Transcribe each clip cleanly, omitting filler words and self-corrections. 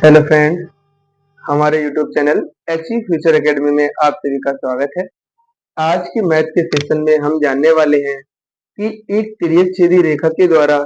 Hello friends, हमारे YouTube channel HE future academy में आप सभी का स्वागत है। आज के मैथ के सेशन में हम जानने वाले हैं कि एक तिर्यक-छेदी रेखा के द्वारा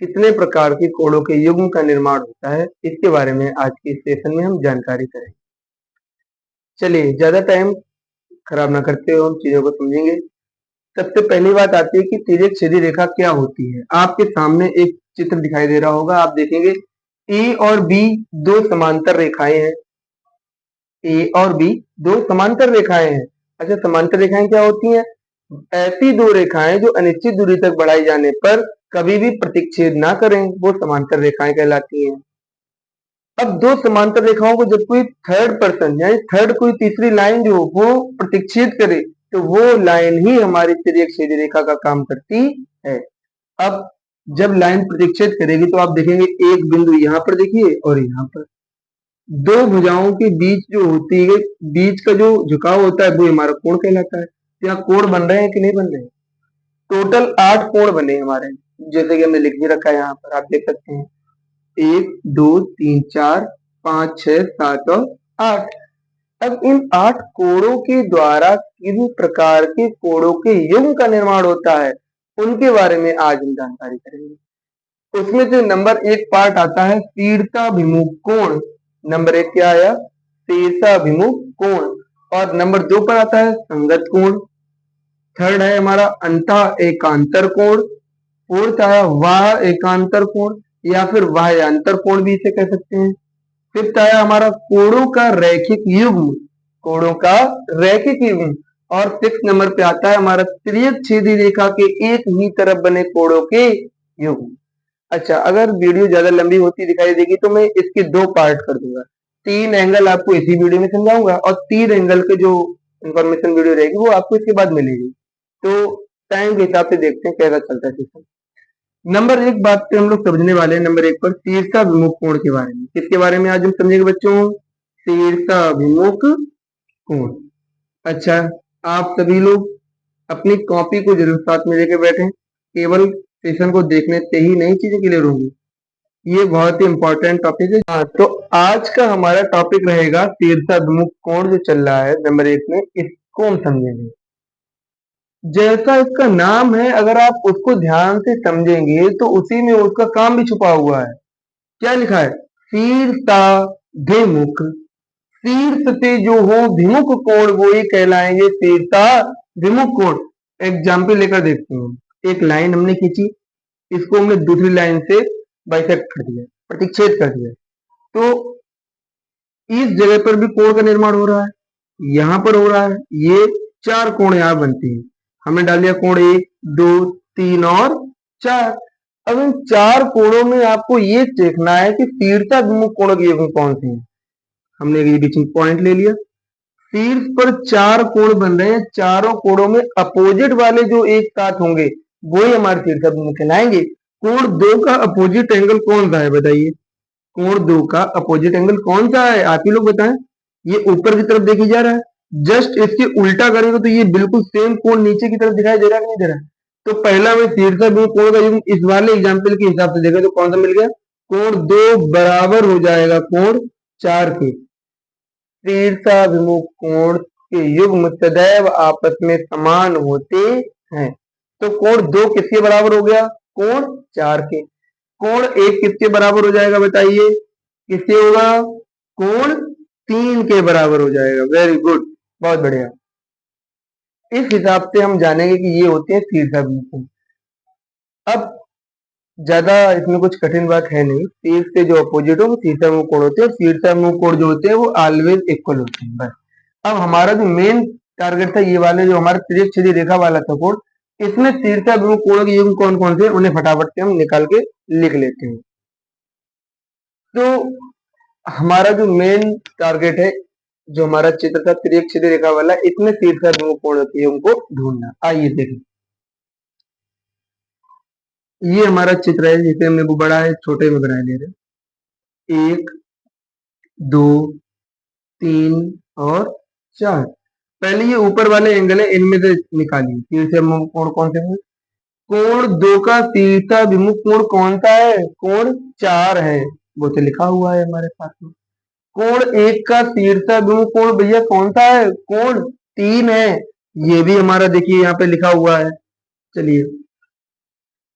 कितने प्रकार के कोणों के युग्म का निर्माण होता है। इसके बारे में आज के इस सेशन में हम जानकारी करेंगे। चलिए ज्यादा टाइम खराब ना करते हुए हम चीजों को समझेंगे। सबसे पहली बात आती है कि तिर्यक-छेदी रेखा क्या होती है। आपके सामने एक चित्र दिखाई दे रहा होगा, आप देखेंगे ए और बी दो समांतर रेखाएं हैं। ए और बी दो समांतर रेखाएं हैं। अच्छा, समांतर रेखाएं क्या होती हैं? ऐसी दो रेखाएं जो अनिश्चित दूरी तक बढ़ाई जाने पर कभी भी प्रतिच्छेद ना करें, वो समांतर रेखाएं कहलाती हैं। अब दो समांतर रेखाओं को जब कोई थर्ड पर्सन यानी थर्ड कोई तीसरी लाइन जो वो प्रतिच्छेद करे, तो वो लाइन ही हमारी तिर्यक-छेदी रेखा का काम करती है। अब जब लाइन प्रतिच्छेद करेगी तो आप देखेंगे एक बिंदु यहाँ पर देखिए और यहाँ पर दो भुजाओं के बीच जो होती है, बीच का जो झुकाव होता है वो हमारा कोण कहलाता है। तो यहाँ कोण बन रहे हैं कि नहीं बन रहे हैं? टोटल 8 कोण बने हमारे, जैसे कि हमने लिख भी रखा है यहाँ पर, आप देख सकते हैं 1 2 3 4 5 6 7 और 8। अब इन 8 कोणों के द्वारा किन प्रकार के कोणों के युग्म का निर्माण होता है, उनके बारे में आज हम जानकारी करेंगे। उसमें से नंबर 1 पार्ट आता है शीर्षाभिमुख कोण। नंबर 1 क्या आया? शीर्षाभिमुख कोण। और नंबर 2 पर आता है संगत कोण। थर्ड है हमारा अंतः एकांतर कोण। फोर्थ आया वाह एकांतर कोण या फिर वाह्यांतर कोण भी इसे कह सकते हैं। फिफ्थ आया हमारा कोणों का रैखिक युग्म। कोणों का रैखिक युग्म। और 6 नंबर पे आता है हमारा तिर्यक-छेदी रेखा के एक ही तरफ बने कोणों के युग्म। अच्छा, अगर वीडियो ज्यादा लंबी होती दिखाई देगी तो मैं इसके 2 पार्ट कर दूंगा। 3 एंगल आपको इसी वीडियो में समझाऊंगा और 3 एंगल के जो इंफॉर्मेशन वीडियो रहेगी वो आपको इसके बाद मिलेगी। तो टाइम के हिसाब से देखते हैं कैसा चलता है सिस्टम। नंबर 1 बात पे हम लोग समझने वाले हैं, नंबर 1 पर शीर्षाभिमुख कोण के बारे में। किसके बारे में आज हम समझेंगे बच्चों? शीर्षाभिमुख कोण। अच्छा, आप सभी लोग अपनी कॉपी को जरूर साथ में लेके बैठें। केवल सेशन को देखने से ही नहीं चीजें क्लियर होंगी। ये बहुत ही इंपॉर्टेंट टॉपिक है। हाँ, तो आज का हमारा टॉपिक रहेगा शीर्षाभिमुख कोण जो चल रहा है नंबर 1 में, इसको हम समझेंगे। जैसा इसका नाम है, अगर आप उसको ध्यान से समझेंगे तो उसी में उसका काम भी छुपा हुआ है। क्या लिखा है? शीर्षाभिमुख। शीर्ष से जो हो भिमुख कोण वो ही कहलाएंगे शीर्षाभिमुख कोण। एग्जाम्पल लेकर देखते हैं। एक लाइन हमने खींची, इसको हमने दूसरी लाइन से बाइसेक्ट कर दिया, प्रतिच्छेद कर दिया, तो इस जगह पर भी कोण का निर्माण हो रहा है, यहां पर हो रहा है। ये 4 कोण यहां बनते हैं। हमने डाल दिया कोण 1 2 3 और 4। अब इन 4 कोणों में आपको ये देखना है कि शीर्षाभिमुख कोणों के युग्म कौन से हैं। हमने ये बीच में पॉइंट ले लिया। शीर्ष पर 4 कोण बन रहे हैं, चारों कोणों में अपोजिट वाले जो एक साथ होंगे वो ही हमारे शीर्षाभिमुख कहलाएंगे। कोण 2 का अपोजिट एंगल कौन सा है बताइए? कोण 2 का अपोजिट एंगल कौन सा है, आप ही लोग बताएं। ये ऊपर की तरफ देखी जा रहा है, जस्ट इसके उल्टा करेंगे तो ये बिल्कुल सेम कोण नीचे की तरफ दिखाई दे रहा है कि नहीं दे रहा है? तो पहला में शीर्षाभिमुख कोण का युग्म इस वाले एग्जाम्पल के हिसाब से देखा तो कौन सा मिल गया? कोण 2 बराबर हो जाएगा कोण 4 के। शीर्षाभिमुख कोण के युग्म सदैव आपस में समान होते हैं। तो कोण 2 किसके बराबर हो गया? कोण 4 के। कोण 1 किसके बराबर हो जाएगा बताइए? किसके होगा? कोण 3 के बराबर हो जाएगा। वेरी गुड, बहुत बढ़िया। इस हिसाब से हम जानेंगे कि ये होते हैं शीर्षाभिमुख कोण। अब ज्यादा इसमें कुछ कठिन बात है नहीं। शीर्ष से जो अपोजिट हो वो शीर्षाभिमुख कोण होते हैं और शीर्षाभिमुख कोण जो होते हैं वो ऑलवेज इक्वल होते हैं, बस। अब हमारा जो मेन टारगेट था, ये वाले जो हमारा तिर्यक-छेदी रेखा वाला था कोण, इसमें शीर्षाभिमुख कोणों के युग्म कौन कौन से, उन्हें फटाफट से हम निकाल के लिख लेते हैं। तो हमारा जो मेन टारगेट है, जो हमारा चित्र था तिर्यक-छेदी रेखा वाला, इसमें शीर्षाभिमुख कोण के युग्म को ढूंढना। आइए देखें, ये हमारा चित्र है जिसे हमने वो बड़ा है छोटे में बना ले रहे। 1 2 3 और 4। पहले ये ऊपर वाले एंगल है, इनमें से निकालिए शीर्षाभिमुख कोण कौन से हैं। कोण 2 का शीर्षाभिमुख कोण कौन सा है? कोण 4 है। वो तो लिखा हुआ है हमारे पास में। कोण एक का शीर्षाभिमुख कोण भैया कौन सा है? कोण 3 है। ये भी हमारा देखिए यहाँ पे लिखा हुआ है। चलिए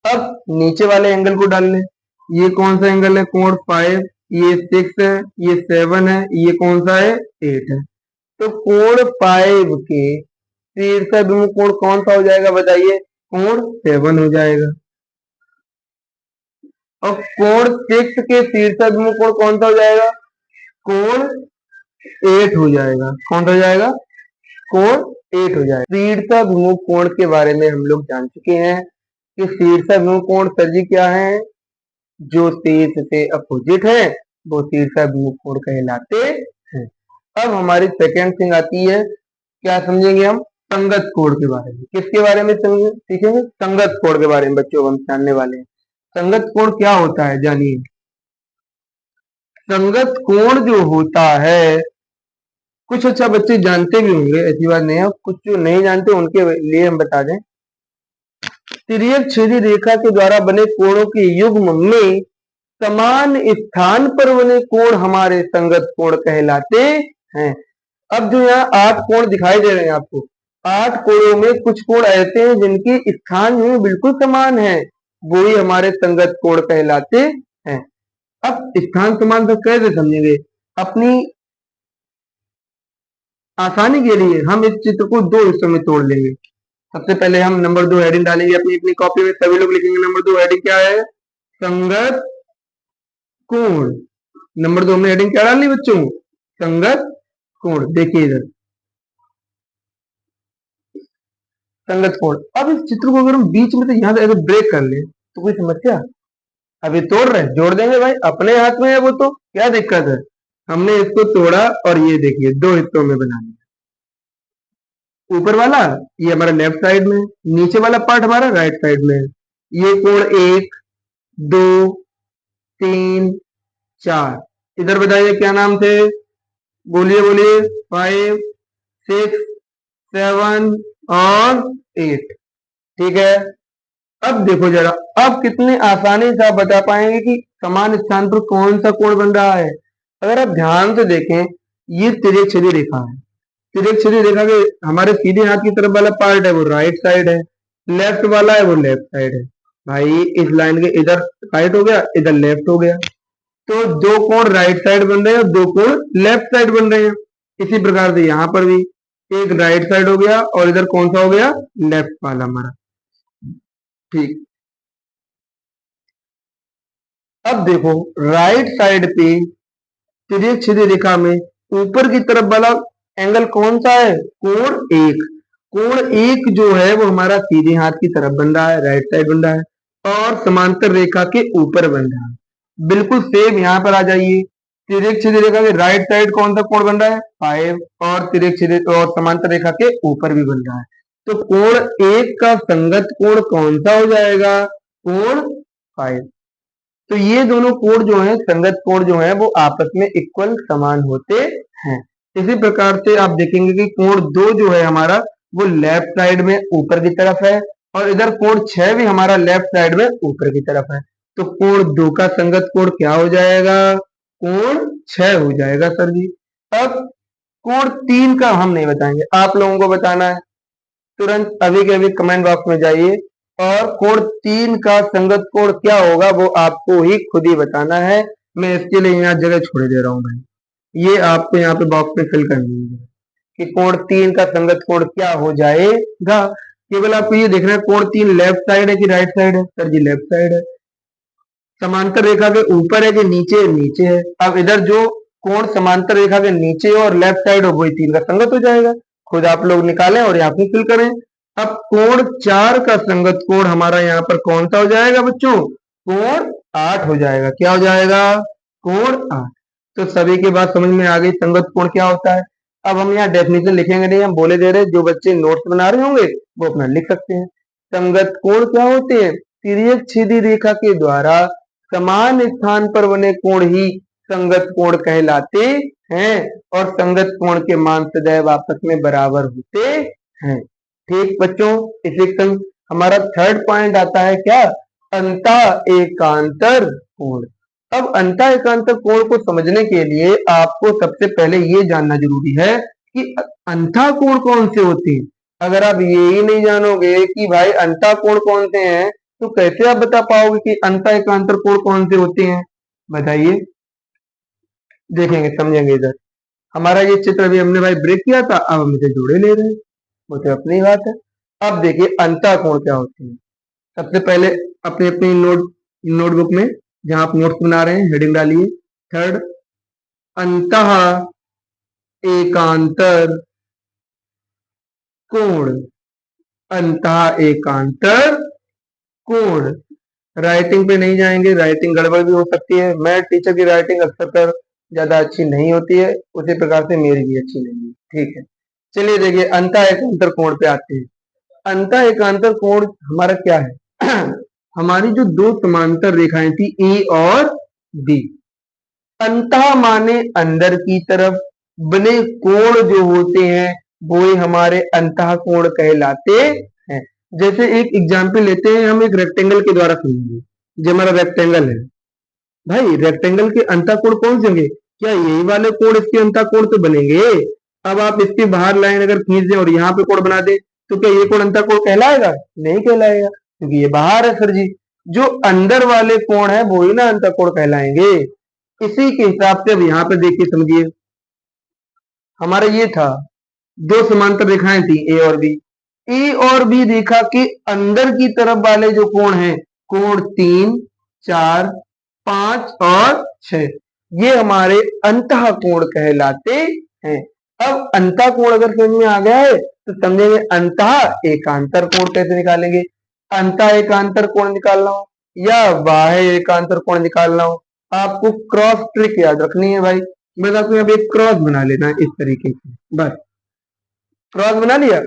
अब नीचे वाले एंगल को डाल लें। ये कौन सा एंगल है? कोण 5, ये 6 है, ये 7 है, ये कौन सा है? 8 है। तो कोण 5 के शीर्षाभिमुख कोण कौन सा हो जाएगा बताइए? कोण 7 हो जाएगा। और कोण 6 के शीर्षाभिमुख कोण कौन सा हो जाएगा? कोण 8 हो जाएगा। कौन सा हो जाएगा? कोण 8 हो जाएगा। शीर्षाभिमुख कोण के बारे में हम लोग जान चुके हैं कि शीर्षाभिमुख कोण सर जी क्या है? जो शीर्ष से अपोजिट है वो शीर्षाभिमुख कोण कहलाते हैं। अब हमारी सेकेंड थिंग आती है, क्या समझेंगे हम? संगत कोण के बारे में। किसके बारे में सीखेंगे? संगत कोण के बारे में बच्चों हम जानने वाले हैं। संगत कोण क्या होता है जानिए। संगत कोण जो होता है, कुछ अच्छा बच्चे जानते भी होंगे, ऐसी बात नहीं है, कुछ जो नहीं जानते उनके लिए हम बता दें। तिर्यक छेदी रेखा के द्वारा बने कोणों के युग्म में समान स्थान पर बने कोण हमारे संगत कोण कहलाते हैं। अब जो यहाँ 8 कोण दिखाई दे रहे हैं आपको, 8 कोणों में कुछ कोण ऐसे हैं जिनके स्थान में बिल्कुल समान है, वो ही हमारे संगत कोण कहलाते हैं। अब स्थान समान तो कैसे समझेंगे? अपनी आसानी के लिए हम इस चित्र को 2 हिस्सों में तोड़ लेंगे। सबसे पहले हम नंबर 2 हेडिंग डालेंगे अपनी अपनी कॉपी में। सभी लोग लिखेंगे नंबर 2 हेडिंग क्या है? संगत कोण। नंबर 2 हमने हेडिंग क्या डाली बच्चों? संगत कोण। देखिए इधर संगत कोण। अब इस चित्र को अगर हम बीच में से यहां से अगर ब्रेक कर ले तो कोई समस्या? अभी तोड़ रहे हैं, जोड़ देंगे भाई, अपने हाथ में है वो, तो क्या दिक्कत है? हमने इसको तोड़ा और ये देखिए 2 हिस्सों में बना लिया। ऊपर वाला ये हमारा लेफ्ट साइड में, नीचे वाला पार्ट हमारा राइट साइड में है। ये कोण 1, 2, 3, 4। इधर बताइए क्या नाम थे? बोलिए बोलिए। 5, 6, 7 और 8। ठीक है। अब देखो जरा, अब कितने आसानी से आप बता पाएंगे कि समान स्थान पर कौन सा कोण बन रहा है। अगर आप ध्यान से देखें, ये तिर्यक छेदी रेखा है। तिर्यक छेदी रेखा के हमारे सीधे हाथ की तरफ वाला पार्ट है वो राइट साइड है, लेफ्ट वाला है वो लेफ्ट साइड है। भाई इस लाइन के इधर राइट हो गया, इधर लेफ्ट हो गया, तो 2 कोण राइट साइड बन रहे हैं और 2 कोण लेफ्ट साइड बन रहे हैं। इसी प्रकार से यहाँ पर भी एक राइट साइड हो गया और इधर कौन सा हो गया? लेफ्ट वाला हमारा। ठीक। अब देखो राइट साइड पे तिर्यक छेदी रेखा में ऊपर की तरफ वाला एंगल कौन सा है? कोण 1। कोण 1 जो है वो हमारा सीधे हाथ की तरफ बन रहा है, राइट साइड बन रहा है और समांतर रेखा के ऊपर बन रहा है। बिल्कुल सेम यहाँ पर आ जाइए। तिर्यक छेदी रेखा के राइट साइड कौन सा कोण बन रहा है? 5। और तिर्यक छेदी और समांतर रेखा के ऊपर भी बन रहा है। तो कोण 1 का संगत कोण कौन सा हो जाएगा? कोण 5। तो ये दोनों कोण जो है, संगत कोण जो है वो आपस में इक्वल समान होते हैं। इसी प्रकार से आप देखेंगे कि कोण 2 जो है हमारा वो लेफ्ट साइड में ऊपर की तरफ है और इधर कोण 6 भी हमारा लेफ्ट साइड में ऊपर की तरफ है। तो कोण 2 का संगत कोण क्या हो जाएगा? कोण 6 हो जाएगा सर जी। अब कोण 3 का हम नहीं बताएंगे, आप लोगों को बताना है। तुरंत अभी के अभी कमेंट बॉक्स में जाइए और कोण 3 का संगत कोण क्या होगा वो आपको ही खुद ही बताना है। मैं इसके लिए यहाँ जगह छोड़ दे रहा हूँ भाई, ये आपको यहाँ पे बॉक्स में फिल करनी है कि कोण 3 का संगत कोण क्या हो जाएगा। केवल आपको ये देखना है कोण 3 लेफ्ट साइड है कि राइट साइड है? सर जी लेफ्ट साइड है। समांतर रेखा के ऊपर है कि नीचे? नीचे है। अब इधर जो कोण समांतर रेखा के नीचे और लेफ्ट साइड हो वही 3 का संगत हो जाएगा। खुद आप लोग निकालें और यहाँ पे फिल करें। अब कोण 4 का संगत कोण हमारा यहाँ पर कौन सा हो जाएगा बच्चों? कोण 8 हो जाएगा। क्या हो जाएगा? कोण 8। तो सभी की बात समझ में आ गई, संगत कोण क्या होता है। अब हम यहाँ डेफिनेशन लिखेंगे नहीं, हम बोले दे रहे, जो बच्चे नोट्स बना रहे होंगे वो अपना लिख सकते हैं। संगत कोण क्या होते हैं? तिर्यक छेदी रेखा के द्वारा समान स्थान पर बने कोण ही संगत कोण कहलाते हैं और संगत कोण के मान सदैव आपस में बराबर होते हैं। ठीक बच्चों, इसी संग हमारा थर्ड पॉइंट आता है क्या? अंतः एकांतर कोण। अब अंतः एकांतर कोण को समझने के लिए आपको सबसे पहले ये जानना जरूरी है कि अंतः कोण कौन से होते हैं। अगर आप ये ही नहीं जानोगे कि भाई अंतः कोण कौन से हैं, तो कैसे आप बता पाओगे कि अंतः एकांतर कोण कौन से होते हैं? बताइए, देखेंगे, समझेंगे। इधर हमारा ये चित्र अभी हमने भाई ब्रेक किया था, अब हम इसे जोड़े ले रहे हैं, वो तो अपनी बात है। अब देखिए अंतः कोण क्या होते हैं। सबसे पहले अपनी अपनी नोटबुक में जहां आप नोट्स बना रहे हैं हेडिंग डालिए, थर्ड, अंतः एकांतर कोण। अंतः एकांतर कोण। राइटिंग पे नहीं जाएंगे, राइटिंग गड़बड़ भी हो सकती है। मैं टीचर की राइटिंग अक्सर कर ज्यादा अच्छी नहीं होती है, उसी प्रकार से मेरी भी अच्छी नहीं है। ठीक है, चलिए देखिए अंतः एकांतर कोण पे आते हैं। अंतः एकांतर कोण हमारा क्या है? हमारी जो दो समांतर रेखाएं थी ए और बी, अंतः माने अंदर की तरफ बने कोण जो होते हैं वो ही हमारे अंतः कोण कहलाते हैं। जैसे एक एग्जाम्पल लेते हैं, हम एक रेक्टेंगल के द्वारा समझेंगे। जो हमारा रेक्टेंगल है भाई, रेक्टेंगल के अंतः कोण कौन से होंगे? क्या यही वाले कोण इसके अंतः कोण तो बनेंगे? अब आप इसके बाहर लाइन अगर खींच दें और यहाँ पे कोण बना दे, तो क्या ये कोण अंतः कोण कहलाएगा? नहीं कहलाएगा, क्योंकि ये बाहर है सर जी। जो अंदर वाले कोण है वो ही ना अंतः कोण कहलाएंगे। इसी के हिसाब से अब यहाँ पे देखिए, समझिए, हमारा ये था, दो समांतर रेखाएं थी ए और बी। ए और बी रेखा के अंदर की तरफ वाले जो कोण हैं, कोण 3, 4, 5 और 6, ये हमारे अंतः कोण कहलाते हैं। अब अंतः कोण अगर समझ में आ गया है तो समझेंगे अंतः एकांतर कोण कैसे निकालेंगे। अंतः एकांतर कोण निकालना हो या बाह्य एकांतर कोण निकालना हो, आपको क्रॉस ट्रिक याद रखनी है भाई। बस आपको यहाँ पे एक क्रॉस बना लेना है इस तरीके से, बस क्रॉस बना लिया।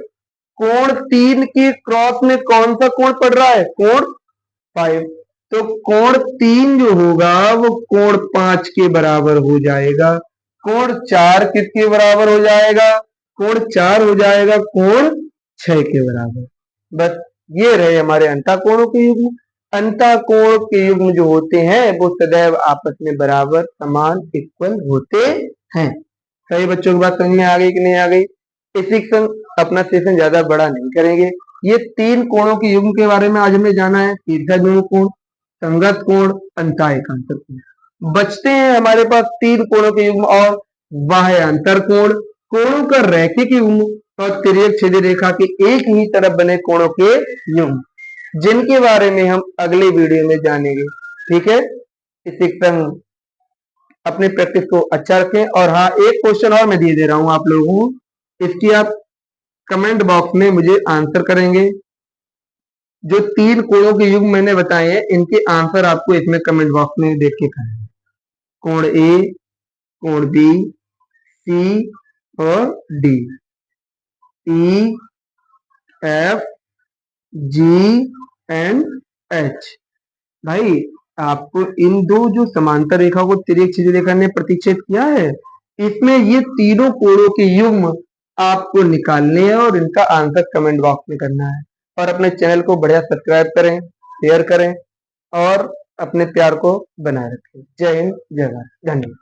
कोण 3 के क्रॉस में कौन सा कोण पड़ रहा है? कोण 5। तो कोण 3 जो होगा वो कोण 5 के बराबर हो जाएगा। कोण 4 किसके बराबर हो जाएगा? कोण 4 हो जाएगा कोण 6 के बराबर। बस ये रहे हमारे अंतः कोणों के युग्म। अंतः कोण के युग्म जो होते हैं वो सदैव आपस में बराबर, समान, इक्वल होते हैं। सही बच्चों की बात समझ में आ गई कि नहीं आ गई? इसी के संग अपना सेशन ज्यादा बड़ा नहीं करेंगे। ये 3 कोणों के युग्म के बारे में आज हमें जाना है। दीर्घ कोण, संगत कोण, अंतः एकांतर कोण। बचते हैं हमारे पास 3 कोणों के युग्म और बाह्य अंतर कोण, कोणों का रैखिक युग्म और तिर्यक छेदी रेखा के एक ही तरफ बने कोणों के युग्म, जिनके बारे में हम अगले वीडियो में जानेंगे। ठीक है, इसी संग अपनी प्रैक्टिस को अच्छा रखें। और हाँ, एक क्वेश्चन और मैं दे रहा हूं आप लोगों को, इसकी आप कमेंट बॉक्स में मुझे आंसर करेंगे। जो 3 कोणों के युग्म मैंने बताए हैं इनके आंसर आपको इसमें कमेंट बॉक्स में देख के करना है। कोण ए, कोण बी, सी और D, E, F, G and H. भाई आपको इन दो जो समांतर रेखा को तिर्यक छेदी रेखा ने प्रतिच्छेद किया है, इसमें ये तीनों कोणों के युग्म आपको निकालने हैं और इनका आंसर कमेंट बॉक्स में करना है। और अपने चैनल को बढ़िया सब्सक्राइब करें, शेयर करें और अपने प्यार को बनाए रखें। जय हिंद, जय भारत, धन्यवाद।